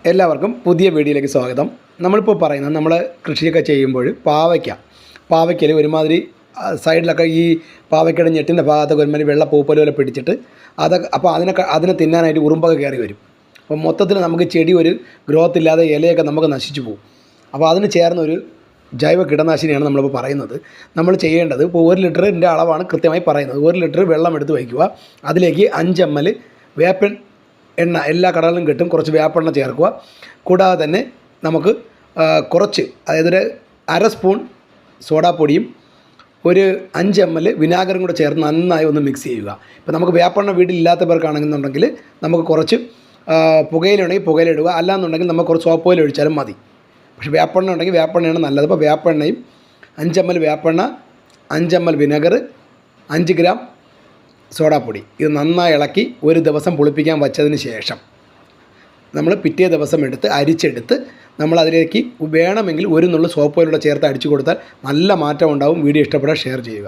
എല്ലാവർക്കും പുതിയ വീഡിയോയിലേക്ക് സ്വാഗതം. നമ്മളിപ്പോൾ പറയുന്നത് നമ്മൾ കൃഷിയൊക്കെ ചെയ്യുമ്പോൾ പാവയ്ക്കയിൽ ഒരുമാതിരി സൈഡിലൊക്കെ ഈ പാവയ്ക്കയുടെ ഞെട്ടിൻ്റെ ഭാഗത്തൊക്കെ ഒരുമാതിരി വെള്ള പൂപ്പൽ പോലെ പിടിച്ചിട്ട് അപ്പോൾ അതിനെ തിന്നാനായിട്ട് ഉറുമ്പൊക്കെ കയറി വരും. അപ്പോൾ മൊത്തത്തിൽ നമുക്ക് ചെടി ഒരു ഗ്രോത്ത് ഇല്ലാതെ ഇലയൊക്കെ നമുക്ക് നശിച്ചു പോകും. അപ്പോൾ അതിന് ചേർന്നൊരു ജൈവ കീടനാശിനിയാണ് നമ്മളിപ്പോൾ പറയുന്നത്. നമ്മൾ ചെയ്യേണ്ടത് ഇപ്പോൾ 1 ലിറ്ററിൻ്റെ അളവാണ് കൃത്യമായി പറയുന്നത്. 1 ലിറ്റർ വെള്ളം എടുത്ത് വയ്ക്കുക. അതിലേക്ക് 5 ml വേപ്പൻ എണ്ണ, എല്ലാ കടകളിലും കിട്ടും, കുറച്ച് വേപ്പെണ്ണ ചേർക്കുക. കൂടാതെ തന്നെ നമുക്ക് കുറച്ച്, അതായത് ഒരു 1/2 സ്പൂൺ സോഡാപ്പൊടിയും ഒരു 5 ml വിനാഗറും കൂടെ ചേർത്ത് നന്നായി ഒന്ന് മിക്സ് ചെയ്യുക. ഇപ്പോൾ നമുക്ക് വേപ്പെണ്ണ വീട്ടിലില്ലാത്തവർക്കാണെന്നുണ്ടെങ്കിൽ നമുക്ക് കുറച്ച് പുകയില ഉണ്ടെങ്കിൽ പുകയില ഇടുക, അല്ലാന്നുണ്ടെങ്കിൽ നമുക്ക് കുറച്ച് സോപ്പ് ഓയിൽ ഒഴിച്ചാലും മതി. പക്ഷേ വേപ്പെണ്ണ ഉണ്ടെങ്കിൽ വേപ്പെണ്ണയാണ് നല്ലത്. അപ്പോൾ വേപ്പെണ്ണയും 5 ml വേപ്പെണ്ണ, 5 ml വിനെഗർ, 5 ഗ്രാം സോഡാപ്പൊടി, ഇത് നന്നായി ഇളക്കി ഒരു ദിവസം പുളിപ്പിക്കാൻ വച്ചതിന് ശേഷം നമ്മൾ പിറ്റേ ദിവസം അരിച്ചെടുത്ത് നമ്മൾ അതിലേക്ക് വേണമെങ്കിൽ ഒരു നുള്ളു സോപ്പ് ഓയിലൂടെ ചേർത്ത് അടിച്ചു കൊടുത്താൽ നല്ല മാറ്റം ഉണ്ടാവും. വീഡിയോ ഇഷ്ടപ്പെട്ടാൽ ഷെയർ ചെയ്യുക.